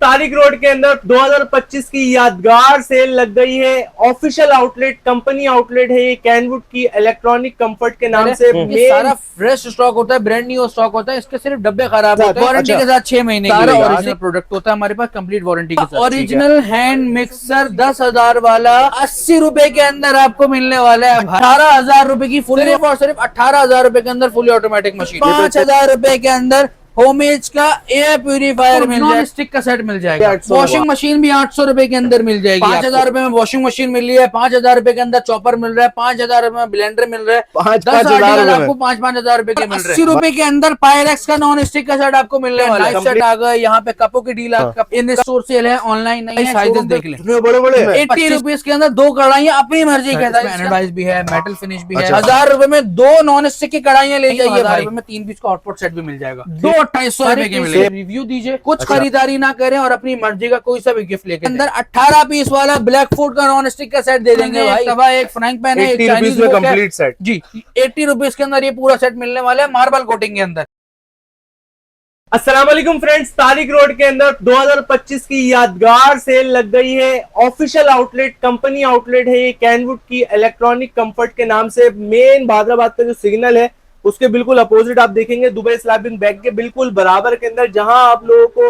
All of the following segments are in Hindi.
तारिक रोड के अंदर 2025 की यादगार सेल लग गई है। ऑफिशियल आउटलेट, कंपनी आउटलेट है ये कैनवुड की, इलेक्ट्रॉनिक कंफर्ट के नाम से। सारा फ्रेश स्टॉक होता है, ब्रांड न्यू स्टॉक होता है। इसके सिर्फ डब्बे खराब होते हैं। वारंटी के साथ 6 महीने की ओरिजिनल प्रोडक्ट होता है हमारे पास, कंप्लीट वारंटी के साथ। ओरिजिनल हैंड मिक्सर 10,000 वाला 80 रुपए के अंदर आपको मिलने वाला है। 18,000 रुपए की फुल, और सिर्फ 18,000 रुपए के अंदर फुली ऑटोमेटिक मशीन। 5,000 रुपए के अंदर होममेड का एयर प्यूरिफायर मिल जाएगा, स्टिक का सेट मिल जाएगा। वॉशिंग मशीन भी 800 रुपए के अंदर मिल जाएगी। 5,000 रुपए में वॉशिंग मशीन मिल रही है, 5,000 रुपए के अंदर चॉपर मिल रहा है, 5,000 रुपए में ब्लेंडर मिल रहा है, 10,000 आपको 5,000 रुपए के मिल रहे हैं। 80 रुपए के अंदर पायरेक्स का नॉन स्टिक का सेट आपको मिलने वाला है। सेट आ गए यहाँ पे, कपों की डील इन स्टोर सेल है, ऑनलाइन नहीं है, साइजेस देख ले बड़े 80 रुपीज के अंदर 2 कढ़ाइयाँ अपनी मर्जी के साथ, एनोडाइज भी है, मेटल फिनिश भी है। 1,000 रुपए में 2 नॉन स्टिक की कढ़ाइयाँ ले जाइए, 1,000 रुपए में 3 पीस का हॉटपॉट सेट भी मिल जाएगा। 2,250 रुपए के रिव्यू दीजिए, कुछ खरीदारी ना करें और अपनी मर्जी का कोई सा भी गिफ्ट लेके अंदर 18 पीस वाला ब्लैक फूड का नॉन स्टिक का सेट दे देंगे भाई। तवा, एक फ्राइंग पैन है, एक चाइनीज में कंप्लीट सेट जी। 80 रुपीज के अंदर ये पूरा सेट मिलने वाला है, मार्बल कोटिंग के अंदर। अस्सलाम वालेकुम फ्रेंड्स, तारिक रोड के अंदर 2025 की यादगार सेल लग गई है। ऑफिशियल आउटलेट, कंपनी आउटलेट है ये कैनवुड की, इलेक्ट्रॉनिक कंफर्ट के नाम से। मेन भादराबाद का जो सिग्नल है उसके बिल्कुल अपोजिट आप देखेंगे, दुबई स्लैबिंग बैग के बिल्कुल बराबर के अंदर, जहां आप लोगों को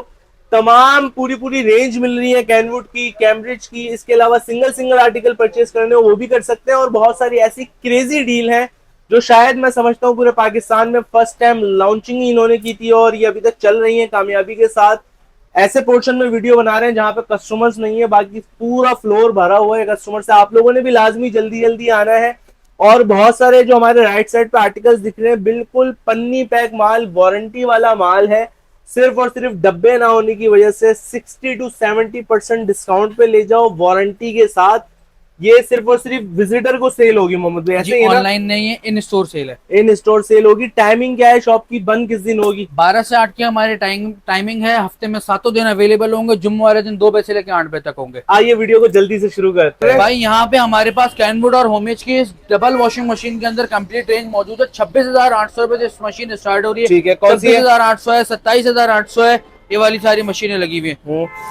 तमाम पूरी रेंज मिल रही है कैनवुड की, कैम्ब्रिज की। इसके अलावा सिंगल आर्टिकल परचेज करने हो वो भी कर सकते हैं। और बहुत सारी ऐसी क्रेजी डील है जो शायद मैं समझता हूँ पूरे पाकिस्तान में फर्स्ट टाइम लॉन्चिंग ही इन्होंने की थी और ये अभी तक चल रही है कामयाबी के साथ। ऐसे पोर्शन में वीडियो बना रहे हैं जहां पे कस्टमर्स नहीं है, बाकी पूरा फ्लोर भरा हुआ है कस्टमर से। आप लोगों ने भी लाजमी जल्दी आना है। और बहुत सारे जो हमारे राइट साइड पे आर्टिकल्स दिख रहे हैं, बिल्कुल पन्नी पैक माल, वारंटी वाला माल है। सिर्फ और सिर्फ डब्बे ना होने की वजह से 60 to 70% डिस्काउंट पे ले जाओ वारंटी के साथ। ये सिर्फ और सिर्फ विजिटर को सेल होगी मोहम्मद भाई, ऐसे ऑनलाइन नहीं है, इन स्टोर सेल है। इन स्टोर सेल होगी। टाइमिंग क्या है शॉप की, बंद किस दिन होगी? 12 से 8 की हमारी टाइमिंग है। हफ्ते में 7 दिन अवेलेबल होंगे। जुम्मे वाले दिन 2 बजे से लेकर 8 बजे तक होंगे। आइए वीडियो को जल्दी से शुरू करते हैं भाई। यहाँ पे हमारे पास कैनवुड और होममेड की डबल वॉशिंग मशीन के अंदर कंप्लीट रेंज मौजूद है। 26,800 रुपए से मशीन स्टार्ट हो रही है। ठीक है, कौन सी है? 26,800 है, 27,800 है, ये वाली सारी मशीनें लगी हुई है।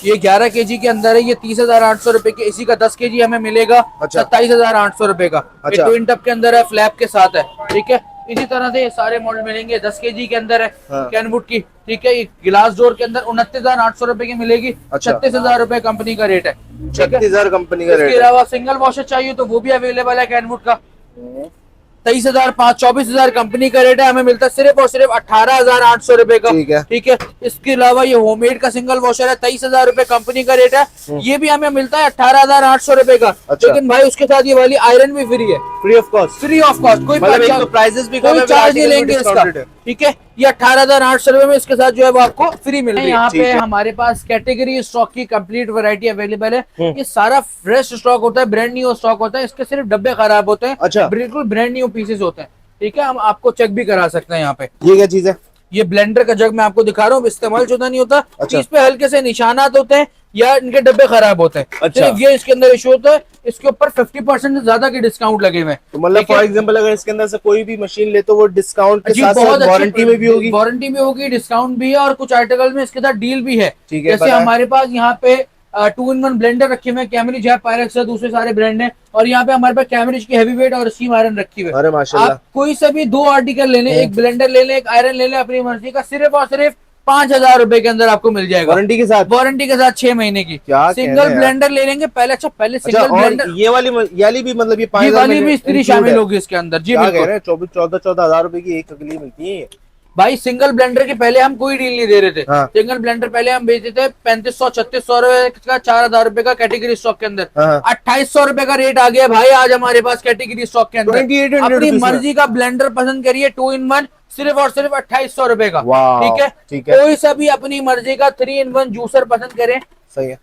ये 11 kg के अंदर है, ये 30,800 रुपए की। इसी का 10 kg हमें मिलेगा 27,800 रुपए का। ये ट्विन टप के अंदर है, फ्लैप के साथ है। ठीक है, इसी तरह से ये सारे मॉडल मिलेंगे। 10 kg के अंदर है कैनवुड की। ठीक है, गिलास डोर के अंदर 29,800 रुपए की मिलेगी। 36,000 रुपए कंपनी का रेट है। 36,000 कंपनी का रेट। इसके अलावा सिंगल वॉशर चाहिए तो वो भी अवेलेबल है कैनवुड का। 23,500 कंपनी का रेट है, हमें मिलता है सिर्फ और सिर्फ 18,800 रुपए का। ठीक है, इसके अलावा ये होममेड का सिंगल वॉशर है, 23,000 रुपए कंपनी का रेट है। ये भी हमें मिलता है 18,800 रुपए का। लेकिन भाई उसके साथ ये वाली आयरन भी फ्री है, फ्री ऑफ कॉस्ट। कोई प्राइसेस भी कोई चार्ज नहीं लेंगे इसका। ठीक है, ये 18,800 रुपए में इसके साथ जो है वो आपको फ्री मिल रही है। यहाँ पे हमारे पास कैटेगरी स्टॉक की कंप्लीट वैरायटी अवेलेबल है। ये सारा फ्रेश स्टॉक होता है, ब्रांड न्यू स्टॉक होता है। इसके सिर्फ डब्बे खराब होते हैं, बिल्कुल ब्रांड न्यू पीसेस होते हैं। ठीक है, हम आपको चेक भी करा सकते हैं। यहाँ पे ये क्या चीज है? ये ब्लेंडर का जग मैं आपको दिखा रहा हूँ, इस्तेमाल शुदा नहीं होता। इस पे हल्के से निशानात होते हैं या इनके डब्बे खराब होते हैं। ये इसके अंदर इशू होता है। इसके ऊपर 50% से ज्यादा की डिस्काउंट लगे हुए हैं। तो मतलब फॉर एग्जांपल अगर इसके अंदर से कोई भी मशीन ले तो वो डिस्काउंट के साथ वारंटी में भी होगी? वारंटी भी होगी, डिस्काउंट भी है और कुछ आर्टिकल में इसके साथ डील भी है। जैसे हमारे पास यहाँ पे 2-in-1 ब्लेंडर रखे हुए हैं, कैमरिज है, पायरेक्स है, दूसरे सारे ब्रांड है। और यहाँ पे हमारे पास कैमरिज की हैवी वेट और स्टीम आयरन रखी हुई है। अरे माशाल्लाह। आप कोई सा भी 2 आर्टिकल ले लें, एक ब्लेंडर ले लें, एक आयरन ले लें, अपनी मर्जी का, सिर्फ और सिर्फ 5,000 रुपए के अंदर आपको मिल जाएगा वारंटी के साथ। 6 महीने की। सिंगल ब्लेंडर ले लेंगे पहले। पहले सिंगल ब्लेंडर, ये वाली भी मतलब ये 5,000 वाली भी इस्त्री शामिल होगी इसके अंदर जी। बिल्कुल 14,000 रुपए की एक अगली मिलती है। भाई सिंगल ब्लेंडर के पहले हम कोई डील नहीं दे रहे थे। सिंगल ब्लेंडर पहले हम बेचते थे 3500-3600 रुपए का, 4,000 रुपए का कैटेगरी स्टॉक के अंदर। 2,800 रुपए का रेट आ गया भाई आज हमारे पास कैटेगरी स्टॉक के अंदर। अपनी मर्जी का ब्लेंडर पसंद करिए, 2-in-1 सिर्फ और सिर्फ 2,800 रुपए का। ठीक है, कोई सा भी अपनी मर्जी का 3-in-1 जूसर पसंद करें। सही है।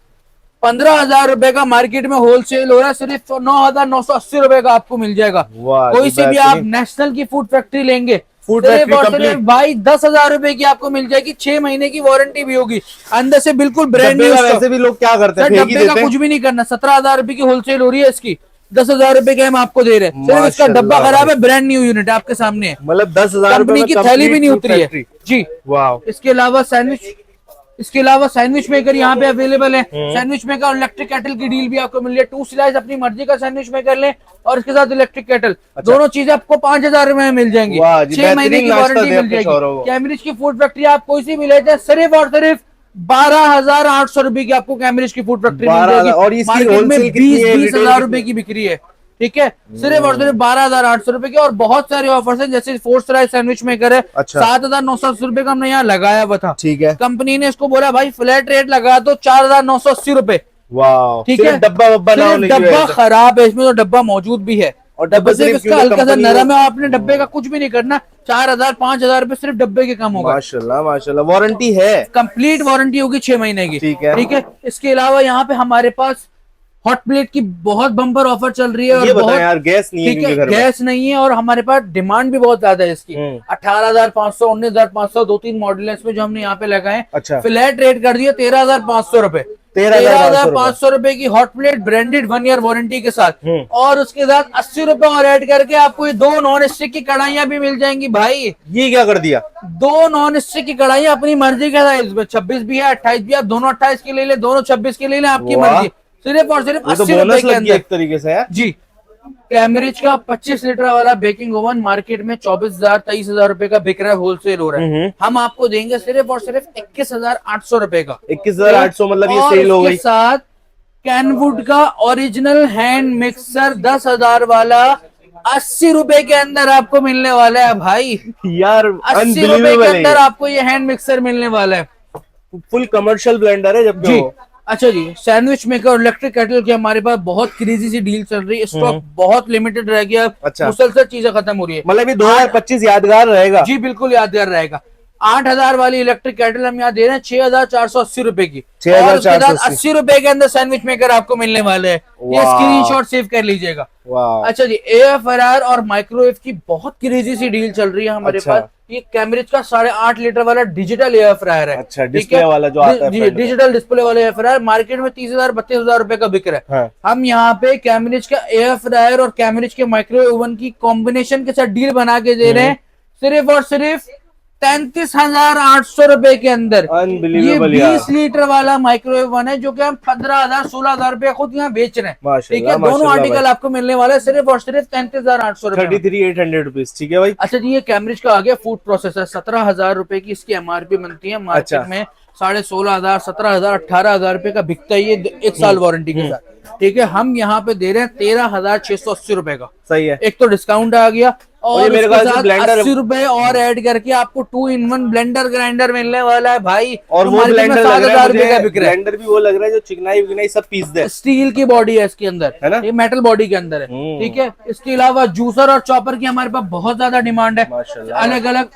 15,000 रुपए का मार्केट में होलसेल हो रहा है, सिर्फ 9,980 रुपए का आपको मिल जाएगा। कोई से भी आप नेशनल की फूड फैक्ट्री लेंगे, भाई 10,000 रुपए की आपको मिल जाएगी। 6 महीने की वारंटी भी होगी, अंदर से बिल्कुल ब्रांड न्यू। वैसे भी लोग क्या करते हैं, डब्बे का कुछ भी नहीं करना। 17,000 रुपए की होलसेल हो रही है इसकी, 10,000 रुपए के हम आपको दे रहे हैं। सिर्फ इसका डब्बा खराब है, ब्रांड न्यू यूनिट आपके सामने है। मतलब 10,000 कंपनी की थैली भी नहीं उतरी है जी। वाह। इसके अलावा सैंडविच इसके अलावा सैंडविच मेकर यहाँ पे अवेलेबल है। सैंडविच मेकर और इलेक्ट्रिक केटल की डील भी आपको मिल रही है। 2 स्लाइस अपनी मर्जी का सैंडविच मेकर लें और इसके साथ इलेक्ट्रिक केटल, दोनों चीजें आपको 5,000 में मिल जाएंगी। 6 महीने की वारंटी मिल जाएगी। कैम्ब्रिज की फूड फैक्ट्री आप कोई सी भी लेते हैं सिर्फ और सिर्फ 12,800 रुपए की आपको कैम्ब्रिज की फूड फैक्ट्री मिल जाएगी। और इसकी मार्केट में होलसेल 20,000 रुपए की बिक्री है। ठीक है, सिर्फ और सिर्फ 12,800 रुपए की। और बहुत सारे ऑफर्स हैं, जैसे 4 स्लाइस सैंडविच मेकर है। अच्छा। 7,980 रुपए का हमने यहाँ लगाया हुआ था। ठीक है, कंपनी ने इसको बोला भाई फ्लैट रेट लगा दो 4,980 रुपए। वाह, ठीक है, डब्बा डब्बा खराब है, इसमें तो डब्बा मौजूद भी है और डब्बा सिर्फ इसका हल्का सा नरम है। आपने डब्बे का कुछ भी नहीं करना, 4,000 5,000 रुपए सिर्फ डब्बे के कम होगा। माशाल्लाह माशाल्लाह, वारंटी है, कंप्लीट वारंटी होगी 6 महीने की। ठीक है, ठीक है। इसके अलावा यहाँ पे हमारे पास हॉट प्लेट की बहुत बम्पर ऑफर चल रही है। और ये बहुत यार गैस नहीं है, ठीक है, घर में गैस नहीं है और हमारे पास डिमांड भी बहुत ज्यादा है इसकी। 18,500 19,500 2-3 मॉडल है इसमें जो हमने यहाँ पे लगाए। अच्छा। फ्लैट रेट कर दिया 13,500 रुपए। 13,500 रुपए की hot plate branded 1 year warranty के साथ। और उसके साथ 80 रुपए और ऐड करके आपको ये 2 नॉन स्टिक की कढ़ाइयां भी मिल जाएंगी। भाई ये क्या कर दिया, 2 नॉन स्टिक की कढ़ाइयां अपनी मर्जी के साइज में, 26 भी है 28 भी है, दोनों 28 के ले ले, दोनों 26 के ले ले, आपकी मर्जी। सिर्फ और सिर्फ 80 रुपए के अंदर एक तरीके से है जी। कैम्ब्रिज का 25 लीटर वाला बेकिंग ओवन मार्केट में 24,000 23,000 रुपए का बिक रहा है, होलसेल हो रहा है। हम आपको देंगे सिर्फ और सिर्फ 21,800 रुपए का। 21,800 मतलब ये सेल हो गई। साथ कैनवुड का ओरिजिनल हैंड मिक्सर 10,000 वाला 80 रुपए के अंदर आपको मिलने वाला है। भाई यार 80 रुपए के अंदर आपको ये हैंड मिक्सर मिलने वाला है। फुल कमर्शियल ब्लेंडर है जब जी। अच्छा जी, सैंडविच मेकर और इलेक्ट्रिक केटल की हमारे पास बहुत क्रेजी सी डील चल रही है। स्टॉक बहुत लिमिटेड रह गया। अच्छा। मुसलसल चीजें खत्म हो रही है। मतलब ये 2025 यादगार रहेगा। जी बिल्कुल यादगार रहेगा। 8,000 वाली इलेक्ट्रिक केटल हम यहाँ दे रहे हैं 6,480 रुपए की। 80 रुपए के अंदर सैंडविच मेकर आपको मिलने वाले हैं। ये स्क्रीनशॉट सेव कर लीजिएगा। अच्छा जी, एयर फ्रायर और माइक्रोवेव की बहुत क्रेजी सी डील चल रही है हमारे पास। ये कैम्ब्रिज का 8.5 लीटर वाला डिजिटल एयर फ्रायर है। अच्छा, डिस्प्ले वाला जो आता है। जी, डिजिटल डिस्प्ले वाला एयर फ्रायर मार्केट में 30,000 32,000 रुपए का बिक रहा है। हम यहाँ पे कैम्ब्रिज का एयर फ्रायर और कैम्ब्रिज के माइक्रोवेव ओवन की कॉम्बिनेशन के साथ डील बना के दे रहे हैं सिर्फ और सिर्फ 33,800 रुपए के अंदर। ये 20 लीटर वाला माइक्रोवेव वन है जो कि हम 15,000 16,000 रुपए खुद यहाँ बेच रहे हैं। ठीक है, दोनों आर्टिकल आपको मिलने वाला है सिर्फ और सिर्फ 33,800 रुपए, 33,800 रुपीज। ठीक है भाई। अच्छा जी, ये कैम्ब्रिज का आ गया फूड प्रोसेसर। 17,000 रुपए की इसकी MRP बनती है मार्केट में। 16,500 17,000 18,000 रुपए का बिकता है ये 1 साल वारंटी के साथ। ठीक है, हम यहाँ पे दे रहे हैं 13,680 रुपए का। सही है। एक तो डिस्काउंट आ गया और मेरे उसके साथ 80 रुपए और ऐड करके आपको 2-in-1 ब्लेंडर ग्राइंडर मिलने वाला है भाई। और वो ब्लेंडर 7,000 रुपए का बिक रहा है। ब्लेंडर भी वो लग रहा है जो चिकनाई विकनाई सब पीस दे। स्टील की बॉडी है इसके अंदर, है ना, ये मेटल बॉडी के अंदर है। ठीक है, इसके अलावा जूसर और चॉपर की हमारे पास बहुत ज्यादा डिमांड है। अलग अलग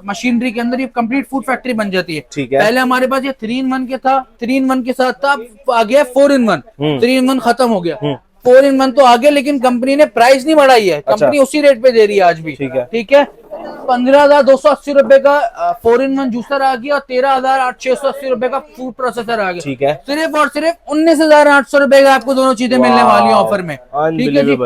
मशीनरी के अंदर ये कंप्लीट फूड फैक्ट्री बन जाती है। ठीक है। पहले हमारे पास ये 3-in-1 के था, 3-in-1 के साथ था, आ गया 4-in-1। 3-in-1 खत्म हो गया, 4-in-1 तो आगे, लेकिन कंपनी ने प्राइस नहीं बढ़ाई है। कंपनी उसी रेट पे दे रही है आज भी। ठीक है, 15,280 रुपए का 4-in-1 जूसर आ गया और 13,680 रुपए का फूड प्रोसेसर आ गया। ठीक है, सिर्फ और सिर्फ 19,800 रुपए का आपको दोनों चीजें मिलने वाली है ऑफर में। ठीक है जी।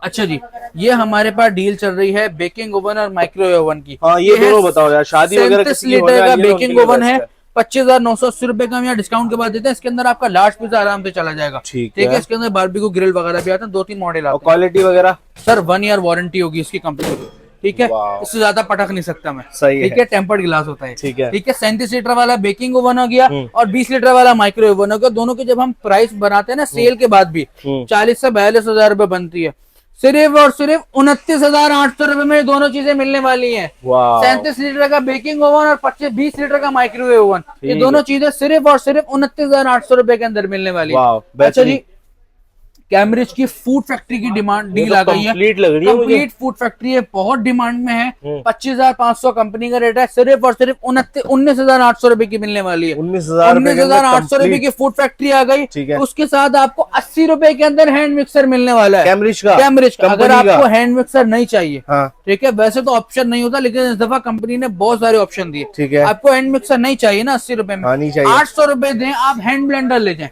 अच्छा जी, ये हमारे पास डील चल रही है बेकिंग ओवन और माइक्रोवेव ओवन की। हाँ, ये दोनों बताओ यार, शादी वगैरह 37 लीटर का बेकिंग ओवन है। 25,980 रुपए का हम यहाँ डिस्काउंट के बाद देते हैं। इसके अंदर आपका लार्ज पिज्जा आराम से चला जाएगा। ठीक है, इसके अंदर बारबेक्यू ग्रिल वगैरह भी आते हैं। 2-3 मॉडल आते हैं। क्वालिटी वगैरह सर 1 ईयर वारंटी होगी इसकी कंपनी की। ठीक है, इससे ज्यादा पटक नहीं सकता मैं। सही है। ठीक है, टेम्पर्ड गिलास होता है। ठीक है। 37 लीटर वाला बेकिंग ओवन हो गया और 20 लीटर वाला माइक्रोवेव ओवन हो गया। दोनों के जब हम प्राइस बनाते हैं ना सेल के बाद भी 40 से 42,000 रुपए बनती है। सिर्फ और सिर्फ 29,800 रुपए में दोनों चीजें मिलने वाली हैं। 37 लीटर का बेकिंग ओवन और 20 लीटर का माइक्रोवेव ओवन, ये दोनों चीजें सिर्फ और सिर्फ 29,800 रुपए के अंदर मिलने वाली है। अच्छा जी, कैम्ब्रिज की फूड फैक्ट्री की डिमांड डील आ गई है। कंप्लीट फूड फैक्ट्री है, बहुत डिमांड में है। 25,500 कंपनी का रेट है। सिर्फ और सिर्फ 19,800 रुपए की मिलने वाली है। 19,800 रुपए की फूड फैक्ट्री आ गई। उसके साथ आपको 80 रुपए के अंदर हैंड मिक्सर मिलने वाला है कैम्ब्रिज का। अगर आपको हैंड मिक्सर नहीं चाहिए, ठीक है, वैसे तो ऑप्शन नहीं होता, लेकिन इस दफा कंपनी ने बहुत सारे ऑप्शन दिए। ठीक है, आपको हैंड मिक्सर नहीं चाहिए ना 80 रुपए में, 800 रुपए दें, आप हैंड ब्लेंडर ले जाए।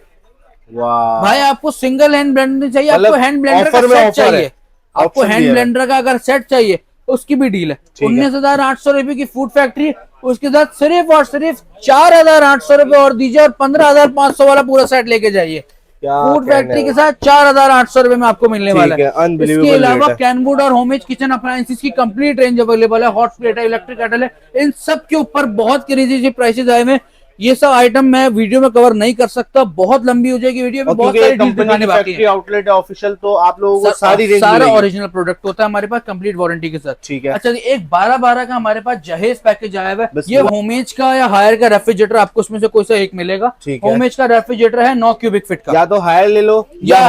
भाई आपको सिंगल हैंड ब्लेंडर चाहिए, आपको हैंड ब्लेंडर का सेट चाहिए, आपको हैंड ब्लेंडर का अगर सेट चाहिए उसकी भी डील है। 19,800 रुपए की फूड फैक्ट्री, उसके साथ सिर्फ और सिर्फ 4,800 रुपए और दीजिए और 15,500 वाला पूरा सेट लेके जाइए। फूड फैक्ट्री के साथ 4,800 रुपए में आपको मिलने वाला है। इसके अलावा कैनवुड और होममेड किचन अप्लायंसेस की कंप्लीट रेंज अवेलेबल है। हॉट प्लेट है, इलेक्ट्रिक केटल है, इन सब के ऊपर बहुत क्रेजी प्राइसेस आए हुए हैं। ये सब आइटम मैं वीडियो में कवर नहीं कर सकता, बहुत लंबी हो जाएगी वीडियो में, बहुत सारी डील दिखाने बाकी है। आउटलेट है ऑफिशियल, तो आप लोगों को सारी रेंज सारा ओरिजिनल प्रोडक्ट होता है हमारे पास कंप्लीट वारंटी के साथ। ठीक है। अच्छा, एक 12-12 का हमारे पास जहेज पैकेज आया हुआ है। ये होममेड का या हायर का रेफ्रिजरेटर आपको उसमें से कोई सा एक मिलेगा। होममेड का रेफ्रिजरेटर है 9 क्यूबिक फीट का, या तो हायर ले लो या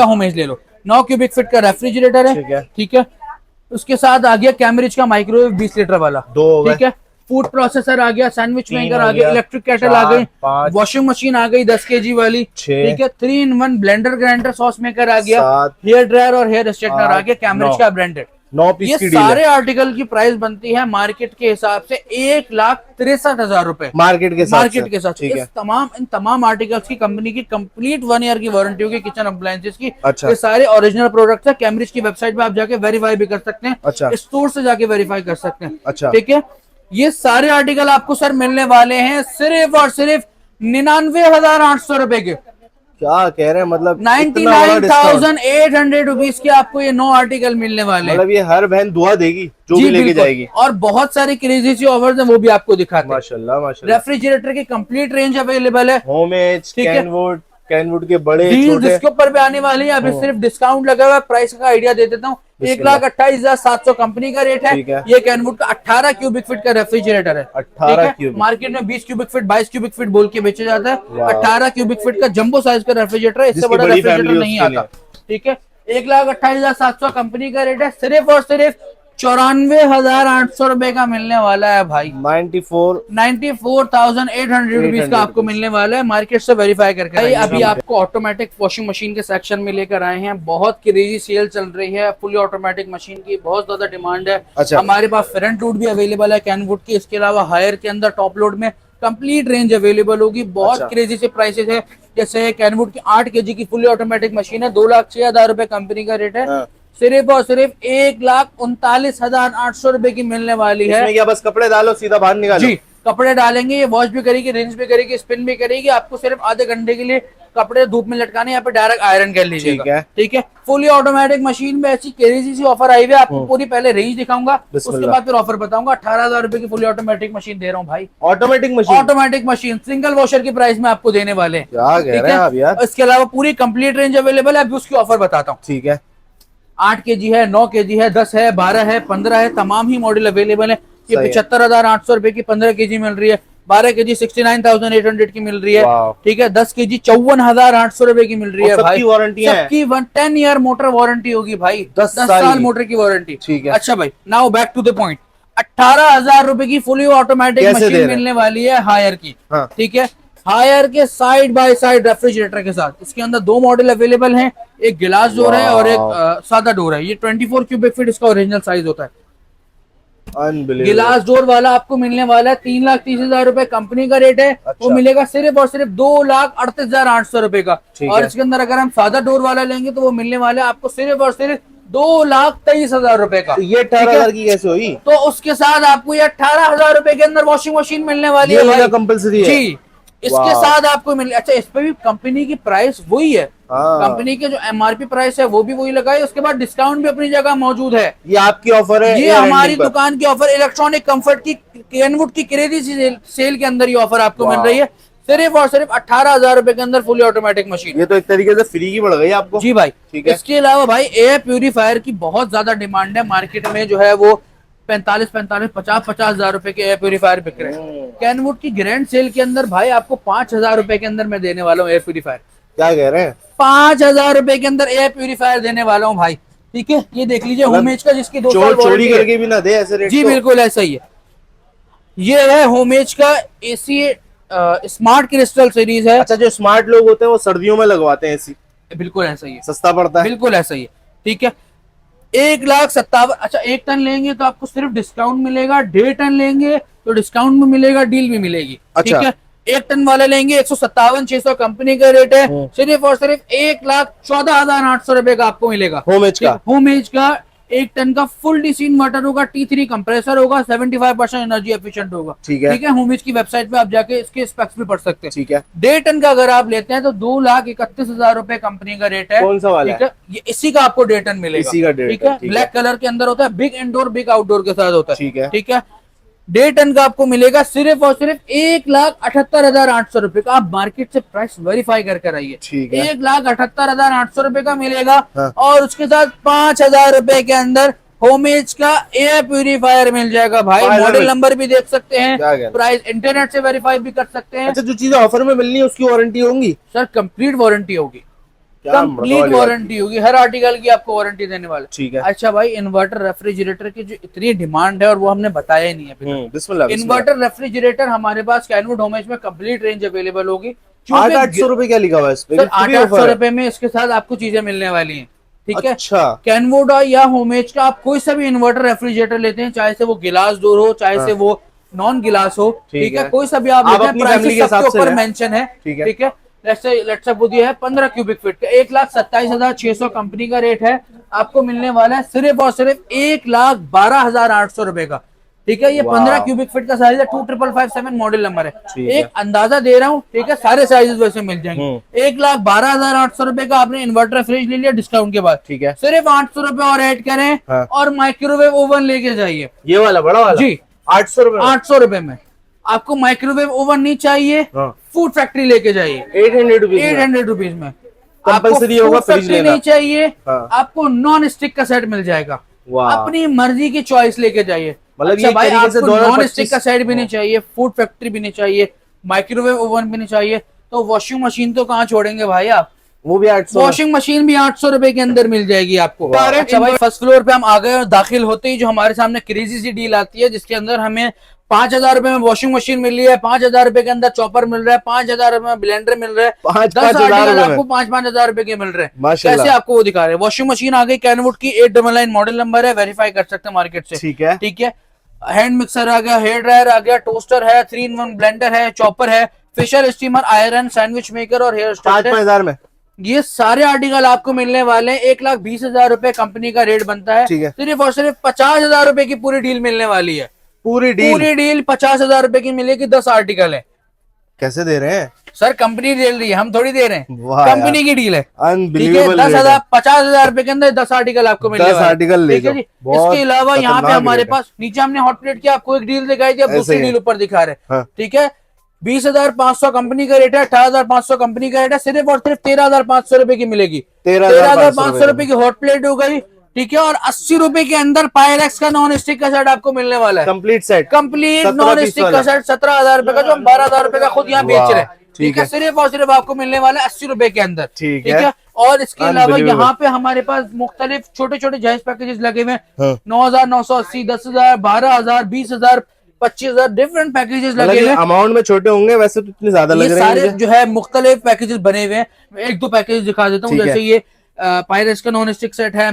होममेड ले लो। 9 क्यूबिक फीट का रेफ्रिजरेटर है, ठीक है। उसके साथ आ गया कैम्ब्रिज का माइक्रोवेव 20 लीटर वाला, ठीक है। फूड प्रोसेसर आ गया, सैंडविच मेकर आ गया, इलेक्ट्रिक केटल आ गई, वॉशिंग मशीन आ गई 10 kg वाली, ठीक है। 3-in-1 blender grinder sauce maker आ गया, हेयर ड्रायर और हेयर स्ट्रेटनर आ गया कैम्ब्रिज का ब्रांडेड। 9 पीस की डील है। सारे आर्टिकल की प्राइस बनती है मार्केट के हिसाब से 1,63,000 रुपए मार्केट के साथ। इन तमाम आर्टिकल्स की कंपनी की कंप्लीट 1 ईयर की वारंटी होगी किचन अप्लायंसेस की। अच्छा। ये सारे ओरिजिनल प्रोडक्ट्स है। कैम्ब्रिज की वेबसाइट पे आप जाके वेरीफाई भी कर सकते हैं। अच्छा। स्टोर से जाके वेरीफाई कर सकते हैं। अच्छा। ठीक है। ये सारे आर्टिकल आपको सर मिलने वाले हैं सिर्फ और सिर्फ 99,800 रुपए के। क्या कह रहे हैं, मतलब 99,800 रुपीज के आपको ये 9 आर्टिकल मिलने वाले हैं। मतलब ये हर बहन दुआ देगी जो भी लेके जाएगी। और बहुत सारी क्रेजी सी ऑफर्स हैं, वो भी आपको दिखाते हैं। माशाल्लाह माशाल्लाह। रेफ्रिजरेटर की कंप्लीट रेंज अवेलेबल है। होममेड, कैनवुड के बड़े छोटे, जिसके ऊपर भी आने वाली है। अभी सिर्फ डिस्काउंट लगा हुआ है। प्राइस का आइडिया दे देता हूँ। 1,28,700 कंपनी का रेट है। ये कैनवुड का 18 क्यूबिक फीट का रेफ्रिजरेटर है। 18 क्यूबिक। मार्केट में 20 क्यूबिक फीट 22 क्यूबिक फीट बोल के बेचा जाता है। 18 क्यूबिक फीट का जंबो साइज का रेफ्रिजरेटर है। इससे बड़ा रेफ्रिजरेटर नहीं आता। ठीक है। 1,28,700 कंपनी का रेट है। सिर्फ और सिर्फ 94,800 रुपए का मिलने वाला है भाई। 94,800 रुपीज का आपको मिलने वाला है मार्केट से वेरीफाई करके। भाई अभी आपको ऑटोमेटिक वॉशिंग मशीन के सेक्शन में लेकर आए हैं। बहुत क्रेजी सेल चल रही है। फुली ऑटोमेटिक मशीन की बहुत ज्यादा डिमांड है। अच्छा। हमारे पास फ्रंट लोड भी अवेलेबल है कैनवुड की। इसके अलावा हायर के अंदर टॉप लोड में कंप्लीट रेंज अवेलेबल होगी। बहुत क्रेजी से प्राइसेस है। जैसे कैनवुड की 8 kg की फुली ऑटोमेटिक मशीन है, 2,06,000 रुपए कंपनी का रेट है। सिर्फ और सिर्फ 1,39,800 रुपए की मिलने वाली है। इसमें क्या बस कपड़े डालो सीधा बाहर निकालो? जी, कपड़े डालेंगे, ये वॉश भी करेगी, रिंस भी करेगी, स्पिन भी करेगी। आपको सिर्फ आधे घंटे के लिए कपड़े धूप में लटकाने, यहाँ पे डायरेक्ट आयरन कर लीजिएगा। ठीक है। फुली ऑटोमेटिक मशीन में ऐसी क्रेजी सी ऑफर आई हुई है। आपको पूरी पहले रेंज दिखाऊंगा, उसके बाद फिर ऑफर बताऊंगा। 18,000 रुपए की फुली ऑटोमेटिक मशीन दे रहा हूँ भाई। ऑटोमेटिक मशीन सिंगल वॉशर की प्राइस में आपको देने वाले हैं। क्या कह रहे हैं आप यार? इसके अलावा पूरी कंप्लीट रेंज अवेलेबल है। अभी उसकी ऑफर बताता हूँ। ठीक है। 8 kg है, 9 kg है, 10 है, 12 है, 15 है, तमाम ही मॉडल अवेलेबल है। ये 75,800 रुपए की 15 kg मिल रही है। 12 kg 69,800 की मिल रही है। ठीक है। 10 kg 54,800 रुपए की मिल रही है भाई। वारंटी है सबकी 10 ईयर मोटर वारंटी होगी भाई। 10 साल मोटर की वारंटी। ठीक है। अच्छा भाई, now back to the point. 18,000 रुपए की फुली ऑटोमेटिक मशीन मिलने वाली है हायर की। ठीक है। हायर के साइड बाय साइड रेफ्रिजरेटर के साथ। इसके अंदर 2 मॉडल अवेलेबल हैं। एक गिलास डोर है और एक सादा डोर है। ये 24 क्यूबिक फीट इसका ओरिजिनल साइज होता है। गिलास डोर वाला आपको मिलने वाला है 3,30,000 रुपए कंपनी का रेट है। वो मिलेगा सिर्फ और सिर्फ 2,38,800 रुपए का। और इसके अंदर अगर हम सादा डोर वाला लेंगे तो वो मिलने वाला है आपको सिर्फ और सिर्फ 2,23,000 रुपए का। ये 18,000 की कैसे हुई? तो उसके साथ आपको ये 18,000 रुपए के अंदर वॉशिंग मशीन मिलने वाली है। कंपल्सरी है जी। इसके साथ आपको मिल, अच्छा इस पे भी कंपनी की प्राइस वही है। कंपनी के जो MRP प्राइस है वो भी वही लगाई। उसके बाद डिस्काउंट भी अपनी जगह मौजूद है। ये आपकी ऑफर है? ये हमारी दुकान की ऑफर। इलेक्ट्रॉनिक कंफर्ट की कैनवुड की क्रेजी सेल के अंदर ये ऑफर आपको मिल रही है। सिर्फ और सिर्फ 18,000 रुपए के अंदर फुली ऑटोमेटिक मशीन। ये तो एक तरीके से फ्री की पड़ गई आपको। जी भाई। ठीक है। इसके अलावा भाई एयर प्यूरिफायर की बहुत ज्यादा डिमांड है मार्केट में। जो है वो 45, 50,000 रुपए के एयर प्यूरिफायर बिक रहे हैं। कैनवुड की ग्रैंड सेल के अंदर भाई आपको 5,000 रुपए के अंदर मैं देने वाला हूँ एयर प्यूरिफायर। क्या कह रहे हैं? 5,000 रुपए के अंदर एयर प्यूरिफायर देने वाला हूँ भाई। ठीक है। ये देख लीजिए होममेड का, जिसकी 2 साल चोरी करके भी ना दे ऐसे रेट। जी बिल्कुल ऐसा ही है। ये है होममेड का AC स्मार्ट क्रिस्टल सीरीज है। अच्छा, जो स्मार्ट लोग होते हैं वो सर्दियों में लगवाते हैं AC। बिल्कुल ऐसा ही है। सस्ता पड़ता है। बिल्कुल ऐसा ही है। ठीक है। 1,57,000। अच्छा 1 टन लेंगे तो आपको सिर्फ डिस्काउंट मिलेगा। 1.5 टन लेंगे तो डिस्काउंट भी मिलेगा, डील भी मिलेगी। ठीक है। 1 टन वाला लेंगे 157,600 कंपनी का रेट है। सिर्फ और सिर्फ 1,14,800 रुपए का आपको मिलेगा। होममेड का 1 1 टन का फुल डीसी इन्वर्टर होगा, T3 कंप्रेसर होगा, 75% एनर्जी एफिशिएंट होगा। ठीक है। होमिज की वेबसाइट पे आप जाके इसके स्पेक्स भी पढ़ सकते हैं। ठीक है। 1.5 टन का अगर आप लेते हैं तो 2,31,000 रुपए कंपनी का रेट है। कौन सा वाला है? ये इसी का आपको 1.5 टन मिलेगा। इसी का 1.5 ठीक है। टन, ब्लैक कलर के अंदर होता है, बिग इंडोर बिग आउटडोर के साथ होता है। ठीक है। ठीक है। 1.5 टन का आपको मिलेगा सिर्फ और सिर्फ 1,78,800 रुपए का। आप मार्केट से प्राइस वेरीफाई कर आइए। 1,78,800 रुपए का मिलेगा। हाँ। और उसके साथ 5,000 रुपए के अंदर होमेज का एयर प्यूरिफायर मिल जाएगा भाई। मॉडल नंबर भी देख सकते हैं, प्राइस इंटरनेट से वेरीफाई भी कर सकते हैं। अच्छा, जो चीजें ऑफर में मिलनी है उसकी वारंटी होगी सर? कंप्लीट वारंटी होगी, कंप्लीट वारंटी होगी, हर आर्टिकल की आपको वारंटी देने वाले। ठीक है। अच्छा भाई, इन्वर्टर रेफ्रिजरेटर की जो इतनी डिमांड है और वो हमने बताया ही नहीं है अभी तक। बिस्मिल्लाह। इन्वर्टर रेफ्रिजरेटर हमारे पास कैनवुड होमेज में कंप्लीट रेंज अवेलेबल होगी। 800 रुपए क्या लिखा हुआ है इस पे? 800 रुपए में इसके साथ आपको चीजें मिलने वाली हैं। ठीक है। अच्छा। कैनवुड या होमेज का आप कोई सा भी इन्वर्टर रेफ्रिजरेटर लेते हैं, चाहे से वो गिलास डोर हो, चाहे से वो नॉन गिलास हो, ठीक है, कोई सा भी आप लेते हैं, प्राइस सबके ऊपर मेंशन है। ठीक है। लेट्स सपोज ये है 15 क्यूबिक फीट का, 1,27,600 कंपनी का रेट है। आपको मिलने वाला है सिर्फ और सिर्फ 1,12,800 रुपए का। ठीक है। ये 15 क्यूबिक फीट का साइज है, 25557 मॉडल नंबर है। एक अंदाजा दे रहा हूँ, ठीक है, सारे साइजेस वैसे मिल जाएंगे। 1,12,800 रुपए का आपने इन्वर्टर फ्रिज ले लिया डिस्काउंट के बाद। ठीक है। सिर्फ 800 रुपए और ऐड करें। हाँ। और माइक्रोवेव ओवन लेके जाइए, ये वाला बड़ा वाला जी, 800 रुपए। 800 रुपए में आपको माइक्रोवेव ओवन नहीं चाहिए, फूड फैक्ट्री लेके जाइए 800 रुपीज में। कंपल्सरी होगा फ्रिज लेना नहीं चाहिए। आपको नॉन स्टिक का सेट मिल जाएगा, अपनी मर्जी की चॉइस लेके जाइए। मतलब अच्छा भाई, आपको नॉन स्टिक का सेट भी नहीं चाहिए, फूड फैक्ट्री भी नहीं चाहिए, माइक्रोवेव ओवन भी नहीं चाहिए, तो वॉशिंग मशीन तो कहाँ छोड़ेंगे भाई आप? वो भी 800। वॉशिंग मशीन भी 800 रुपए के अंदर मिल जाएगी आपको। अच्छा भाई, फर्स्ट फ्लोर पे हम आ गए और दाखिल होते ही जो हमारे सामने क्रेजी सी डील आती है, जिसके अंदर हमें 5,000 रुपए में वॉशिंग मशीन मिल रही है, 5,000 रुपए के अंदर चॉपर मिल रहा है, 5,000 रुपए में ब्लेंडर मिल रहा है, 10,000 आपको 5,000 रुपए के मिल रहे हैं। कैसे आपको वो दिखा रहे हैं। वॉशिंग मशीन आ गई कैनवुड की, 899 मॉडल नंबर है, वेरीफाई कर सकते हैं मार्केट से। ठीक है। ठीक है। हैंड मिक्सर आ गया, हेयर ड्रायर आ गया, टोस्टर है, 3-in-1 ब्लेंडर है, चॉपर है, फिशर स्टीमर, आयरन, सैंडविच मेकर और हेयर स्टाइल। 5,000 में ये सारे आर्टिकल आपको मिलने वाले हैं। 1,20,000 रुपए कंपनी का रेट बनता है। सिर्फ और सिर्फ 50,000 रुपए की पूरी डील मिलने वाली है। पूरी डील 50,000 रुपए की मिलेगी, 10 आर्टिकल है। कैसे दे रहे हैं सर? कंपनी दे रही है, हम थोड़ी दे रहे हैं, कंपनी की डील है। ठीक है। 10,000 50,000 रुपए के अंदर 10 आर्टिकल आपको मिलने वाले। आर्टिकल ठीक है जी। इसके अलावा यहाँ पे हमारे पास नीचे हमने हॉट प्लेट की आपको एक डील दिखाई थी, अब दूसरी डील ऊपर दिखा रहे। ठीक है। 20,500 कंपनी का रेट है, 18,500 कंपनी का रेट है, सिर्फ और सिर्फ 13,500 रुपए की मिलेगी। 13,500 रुपए की हॉट प्लेट हो गई। ठीक है। और 80 रुपए के अंदर पायरेक्स का नॉन स्टिक का सेट आपको मिलने वाला है, complete set, complete non stick का सेट 17,000 रुपए का, जो हम 12,000 रुपए का खुद यहाँ बेच रहे हैं। ठीक है। सिर्फ और सिर्फ आपको मिलने वाला है 80 रुपए के अंदर। ठीक है। और इसके अलावा यहाँ पे हमारे पास मुख्तलिफ छोटे छोटे जायज पैकेजेस लगे हुए हैं। 9,980, 10,000, 12,000, 20,000, 25,000 डिफरेंट पैकेजेस लगे हुए हैं। अमाउंट में छोटे होंगे वैसे तो इतने ज्यादा लग रहे हैं। सारे जो है मुख्तलिफ पैकेजेस बने हुए हैं। एक दो पैकेज दिखा देता हूँ, जैसे ये पायरेक्स का नॉन स्टिक सेट है,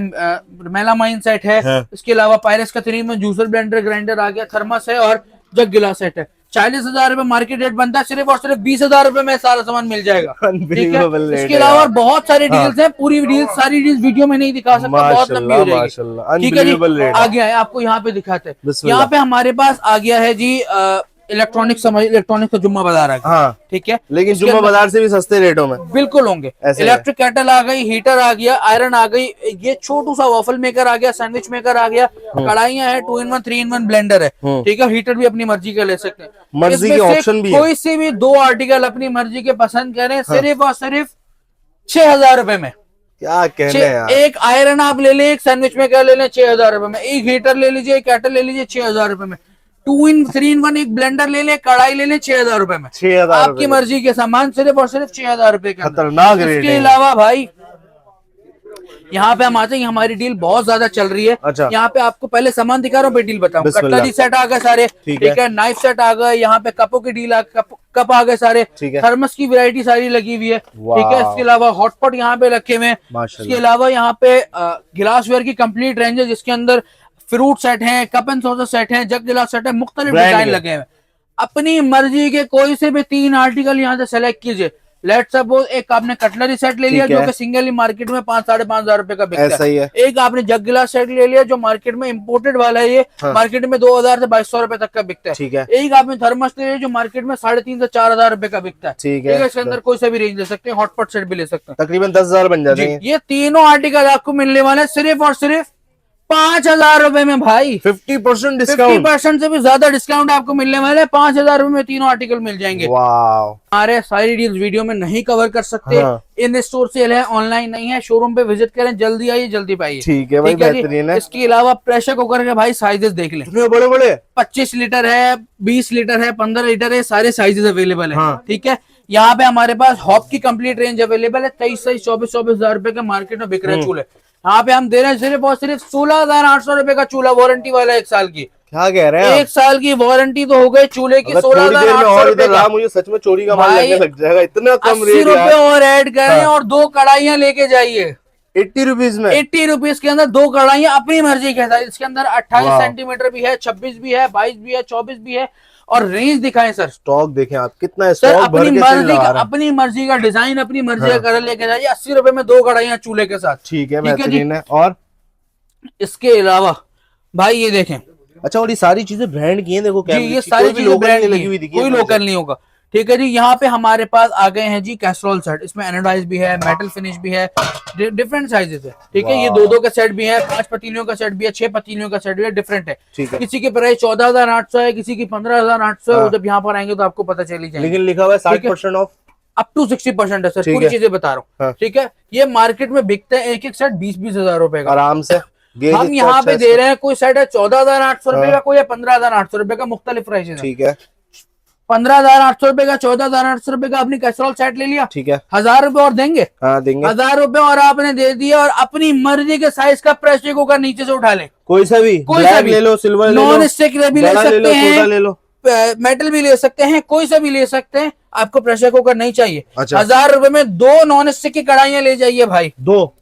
मेलामाइन सेट है। इसके अलावा पायरेक्स का 3-in-1 जूसर ब्लेंडर ग्राइंडर आ गया, थर्मस है और जग गिलास सेट है। 40,000 रुपए मार्केट रेट बनता है, सिर्फ और सिर्फ 20,000 रुपए में सारा सामान मिल जाएगा। ठीक है। इसके अलावा बहुत सारी डील्स हैं, पूरी डील सारी डील्स वीडियो में नहीं दिखा सकता, बहुत लंबी हो जाएगी। ठीक है जी। आ गया है, आपको यहाँ पे दिखाते हैं। यहाँ पे हमारे पास आ गया है जी इलेक्ट्रॉनिक्स का जुम्मा बाजार आ गया। हाँ। ठीक है। लेकिन जुम्मा बाजार से भी सस्ते रेटों में बिल्कुल होंगे। इलेक्ट्रिक केटल आ गई, हीटर आ गया, आयरन आ गई, ये छोटू सा वॉफल मेकर आ गया, सैंडविच मेकर आ गया, कढ़ाइयां है, 2-in-1 3-in-1 ब्लेंडर है। ठीक है। हीटर भी अपनी मर्जी का ले सकते हैं, मर्जी के ऑप्शन भी है। कोई से भी 2 आर्टिकल अपनी मर्जी के पसंद करें, सिर्फ और सिर्फ 6,000 रुपए में। क्या कहने यार। एक आयरन आप ले लें, एक सैंडविच मेकर ले लें 6,000 रुपए में, एक हीटर ले लीजिए, एक केटल ले लीजिए 6,000 रुपए में, 3-in-1 एक ब्लेंडर ले ले, कढ़ाई ले ले 6,000 रुपए में। 6,000 आपकी मर्जी के सामान सिर्फ और सिर्फ 6,000 रुपए के अंदर। इसके अलावा भाई यहाँ पे हम आते हैं, हमारी डील बहुत ज्यादा चल रही है। अच्छा। यहाँ पे आपको पहले सामान दिखा रहा हूँ, डील बताऊँ। कटलरी सेट आ गए सारे। ठीक है। नाइफ सेट आ गए, यहाँ पे कपों की डील कप आ गए सारे। थर्मस की वैरायटी सारी लगी हुई है। ठीक है। इसके अलावा हॉटपॉट यहाँ पे रखे हुए हैं। इसके अलावा यहाँ पे गिलासवेयर की कंप्लीट रेंज है, जिसके अंदर फ्रूट सेट है, कप एंड सॉसर सेट है, जग गिलास सेट है, मुख्तलिफ डिजाइन लगे हैं। अपनी मर्जी के कोई से भी 3 आर्टिकल यहाँ से सेलेक्ट कीजिए, लेट्स सपोज एक आपने कटलरी सेट ले लिया ठीक जो है। कि सिंगली मार्केट में 5-5.5 रुपए का बिकता ऐसा ही है। एक आपने जग गिलास सेट ले लिया जो मार्केट में इंपोर्टेड वाला है, ये हाँ। मार्केट में 2000 से 2200 रुपए तक का बिकता है। ठीक है। एक आपने थर्मस ले लिया जो मार्केट में 3,500 से 4,000 रुपए का बिकता है। ठीक है। इसके अंदर कोई सा भी रेंज ले सकते हैं, हॉटपॉट सेट भी ले सकते हैं। तकरीबन 10,000 बन जाते जी, हैं। ये तीनों आर्टिकल आपको मिलने वाले हैं सिर्फ और सिर्फ 5,000 रुपए में भाई। 50% डिस्काउंट। 50% से भी ज्यादा डिस्काउंट आपको मिलने वाला है। 5,000 रुपए में तीनों आर्टिकल मिल जाएंगे। वाव। हमारे सारी डील्स वीडियो में नहीं कवर कर सकते। हाँ। इन स्टोर सेल है, ऑनलाइन नहीं है। शोरूम पे विजिट करें, जल्दी आइए जल्दी पाइए। ठीक है भाई, ठीक है जी। बेहतरीन है। इसके अलावा प्रेशर कुकर के भाई साइजेस देख लें, कितने बड़े बड़े। 25 लीटर है, 20 लीटर है, 15 लीटर है, सारे साइजेस अवेलेबल है। हाँ। ठीक है। यहाँ पे हमारे पास हॉप की कंप्लीट रेंज अवेलेबल है। 23-24 हजार रुपए के मार्केट में बिक रहे हैं चूल्हे। यहाँ पे हम दे रहे हैं सिर्फ और सिर्फ 16,800 रुपए का चूल्हा, वारंटी वाला 1 साल की। क्या कह रहे हैं 1 साल की वारंटी तो हो गई चूल्हे की। अगर थोड़ी देर में 16,800 और रुपए इधर का। रहा, मुझे सच में चोरी का माल भाई, लगने लग जाएगा। इतना कम 80 रेट रुपए यार। और ऐड करें हाँ। और 2 कढ़ाइयाँ लेके जाइए 80 रुपीज में। 80 रुपीज के अंदर 2 कढ़ाइयाँ अपनी मर्जी के साथ। इसके अंदर 28 वाह। सेंटीमीटर भी है, 26 भी है, 22 भी है, 24 भी है। और रेंज दिखाएं सर। स्टॉक देखें आप, कितना सर स्टॉक भर अपनी के मर्जी सेल का, लगा रहा है। अपनी मर्जी का डिजाइन, अपनी मर्जी का हाँ। कलर लेके जाइए। 80 रुपए में 2 कढ़ाइयाँ चूल्हे के साथ। ठीक है, ठीक है जी। बेहतरीन है। और इसके अलावा भाई ये देखें अच्छा, और ये सारी चीजें ब्रांड की हैं। देखो जी, कैमरे ये की, सारी कोई भी चीजें लोकल ब्रांड नहीं की लगी हुई हैं, दिखी है कोई मुझे। लोकल नहीं होगा। ठीक है जी। यहाँ पे हमारे पास आ गए हैं जी कैस्ट्रोल सेट। इसमें एनोडाइज भी है, मेटल फिनिश भी है, डिफरेंट साइजेस है। ठीक है। ये 2-2 का सेट भी है, 5 पतीलियों का सेट भी है, 6 पतीलियों का सेट भी है, डिफरेंट है। ठीक है। किसी की प्राइस 14,800 है, किसी की 15,800 है। हाँ। वो जब यहाँ पर आएंगे तो आपको पता चली जाएगी। लेकिन लिखा हुआ है ठीक है। 60% ऑफ। अप टू 60% है सर, ठीक पूरी है। चीजें बता रहा हूँ। हाँ। ठीक है। ये मार्केट में बिकते हैं एक सेट 20-20 हजार रुपए का। आराम से गेज हम इतना यहाँ अच्छा पे है दे रहे हैं, कोई सेट है 14,800 रुपए हाँ। का, कोई है 15,800 रुपए का, मुख्तलिफ प्राइसेस है। ठीक है। 15,800 रुपए का, 14,800 रुपए का आपने कैसरोल सेट ले लिया। ठीक है। 1,000 रुपए और देंगे। हाँ देंगे। 1,000 रुपए और आपने दे दिया और अपनी मर्जी के साइज का प्रेशर कुकर नीचे से उठा ले। कोई सा भी, कोई सा ब्लैक भी ले लो, सिल्वर ले लो, नॉन स्टिक भी ले बड़ा ले लो, सकते छोटा हैं, ले लो, मेटल भी ले सकते हैं, कोई सा भी ले सकते हैं। आपको प्रेशर कुकर नहीं चाहिए। अच्छा। 1,000 रुपए में 2 नॉन स्टिक की कढ़ाइयां ले जाइए भाई। दो,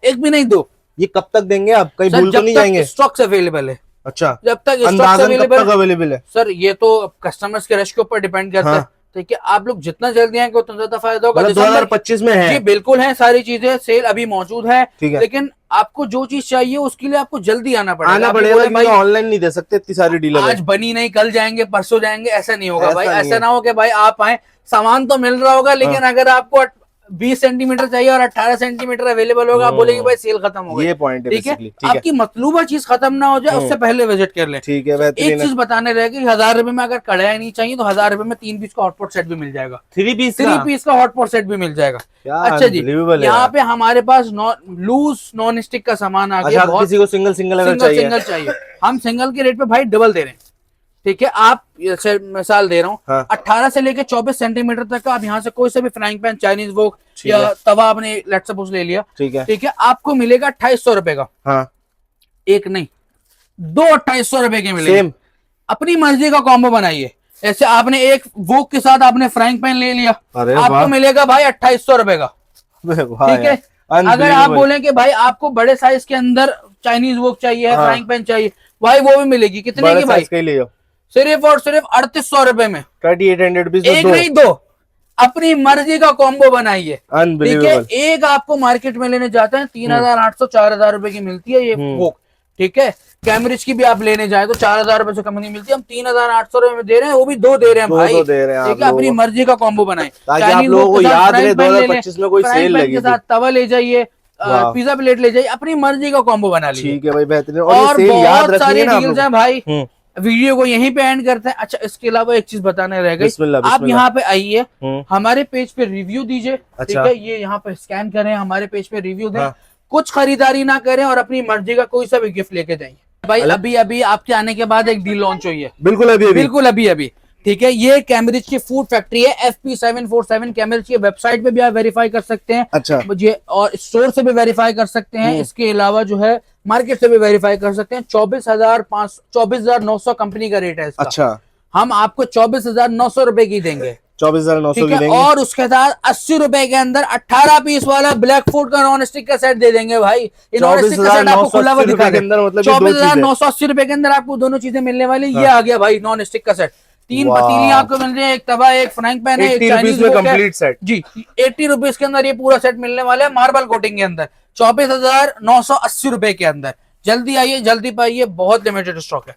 एक भी नहीं, 2। ये कब तक देंगे आप, कहीं सर भूल तो जब नहीं तक जाएंगे। स्टॉक्स अवेलेबल है। अच्छा, जब तक स्टॉक्स अंदाजन कब अवेलेबल तक अवेलेबल है। सर ये तो कस्टमर्स के रश के ऊपर डिपेंड करता है। हाँ। ठीक है। आप लोग जितना जल्दी आएंगे उतना ज्यादा फायदा होगा। मतलब 2025 में है। जी बिल्कुल है, सारी चीजें सेल अभी मौजूद है। ठीक है। लेकिन आपको जो चीज चाहिए उसके लिए आपको जल्दी आना पड़ेगा। आना आप पड़ेगा बोले भाई, ऑनलाइन नहीं दे सकते इतनी सारी डीलर है। आज बनी नहीं, कल जाएंगे, परसों जाएंगे, ऐसा नहीं होगा ऐसा भाई। नहीं ऐसा है। ना हो कि भाई आप आए, सामान तो मिल रहा होगा लेकिन अगर आपको 20 सेंटीमीटर चाहिए और 18 सेंटीमीटर अवेलेबल होगा, आप बोलेंगे भाई सेल खत्म हो गई। ये पॉइंट है ठीक है। बेसिकली। ठीक है। आपकी मतलूबा चीज खत्म ना हो जाए उससे पहले विजिट कर ले। ठीक है, एक बेहतरीन है। चीज बताने रहेगी, 1,000 रुपए में अगर कढ़ाई नहीं चाहिए तो 1,000 रुपए में 3 पीस का हॉटपॉट सेट भी मिल जाएगा। 3 पीस 3 पीस का हॉटपॉट सेट भी मिल जाएगा। क्या अच्छा जी। unbelievable है यहाँ यार। पे हमारे पास लूज नॉन स्टिक का सामान आ गया। अच्छा, बहुत किसी को सिंगल सिंगल अगर चाहिए। सिंगल चाहिए, हम सिंगल के रेट पे भाई डबल दे रहे हैं। ठीक है। आप मिसाल दे रहा हूँ, हाँ। 18 से लेके 24 सेंटीमीटर तक का आप यहाँ से कोई से भी फ्राइंग पैन, चाइनीज वोक ठीक या है। तवा आपने लेट्स सपोज ले लिया। ठीक है। ठीक है। आपको मिलेगा 2,800 रुपए का। हाँ। एक नहीं, 2 2,800 रुपए के मिलेंगे। सेम। अपनी मर्जी का कॉम्बो बनाइए। ऐसे आपने एक वोक के साथ आपने फ्राइंग पैन ले लिया, अरे आपको वाह। मिलेगा भाई 2,800 रुपए का। वाह ठीक है। यार, अगर आप unbelievable। बोले कि भाई आपको बड़े साइज के अंदर चाइनीज वोक चाहिए, हाँ। फ्राइंग पैन चाहिए, भाई वो भी मिलेगी। कितने बड़े की भाई? साइज का ही ले जाओ। सिर्फ और सिर्फ 3,800 रुपए में। 3800 रुपीज एक नहीं, 2 अपनी मर्जी का कॉम्बो बनाइए। ठीक है। अनबिलीवेबल। एक आपको मार्केट में लेने जाते हैं 3,800 4,000 रुपए की मिलती है ये वोक। ठीक है। कैमरिज की भी आप लेने जाए तो 4,000 रुपए से कम नहीं मिलती। हम 3,800 रुपए में दे रहे हैं, वो भी 2 दे रहे हैं भाई। 2 दे रहे हैं आप ठीक है। अपनी लोगों को। मर्जी का कॉम्बो बनाए। ताकि आप लोगों को याद रहे 2025 में कोई सेल लगी के थी। साथ तवा ले जाइए, वाह। पिज्जा प्लेट ले जाइए, अपनी मर्जी का कॉम्बो बना लीजिए। ठीक है भाई, बेहतरीन। और ये और सेल याद बहुत रखनी सारी है ना आप डील्स लोग। हैं भाई। वीडियो को यहीं पे एंड करते हैं। अच्छा, इसके अलावा एक चीज बताने रह गई। बिस्मिल्लाह, आप बिस्मिल्लाह। यहाँ पे आइए, हमारे पेज पे रिव्यू दीजिए। ठीक अच्छा। है। ये यहाँ पे स्कैन करें, हमारे पेज पे रिव्यू दें। हाँ। कुछ खरीदारी ना करें और अपनी मर्जी का कोई सा भी गिफ्ट लेके जाइए भाई। अभी अभी आपके आने के बाद एक डील लॉन्च हुई है। बिल्कुल अभी बिल्कुल अभी अभी। ठीक है। ये कैम्ब्रिज की फूड फैक्ट्री है, FP747। कैम्ब्रिज की वेबसाइट पे भी आप वेरीफाई कर सकते हैं। अच्छा। मुझे और स्टोर से भी वेरीफाई कर सकते हैं। इसके अलावा जो है मार्केट से भी वेरीफाई कर सकते हैं। 24,900 कंपनी का रेट है इसका। अच्छा। हम आपको 24,900 रुपए की देंगे। 24,900 ठीक की है। देंगे। और उसके साथ 80 रुपए के अंदर 18 पीस वाला ब्लैक फूड का नॉन स्टिक का सेट दे देंगे भाई। ये नॉन स्टिक का सेट आपको खुला हुआ दिखा के अंदर मतलब 24,980 रुपए के अंदर आपको दोनों चीजें मिलने वाली। ये आ गया भाई नॉन स्टिक का सेट। 3 वाह। पतीली आपको मिल रही है, एक तवा, एक फ्राइंग पैन है, एक 80 चाइनीज रुपीज में वोक है। कंप्लीट सेट जी 80 रुपीज के अंदर ये पूरा सेट मिलने वाला है मार्बल कोटिंग के अंदर 24,980 रुपए के अंदर। जल्दी आइए, जल्दी पाइए, बहुत लिमिटेड स्टॉक है।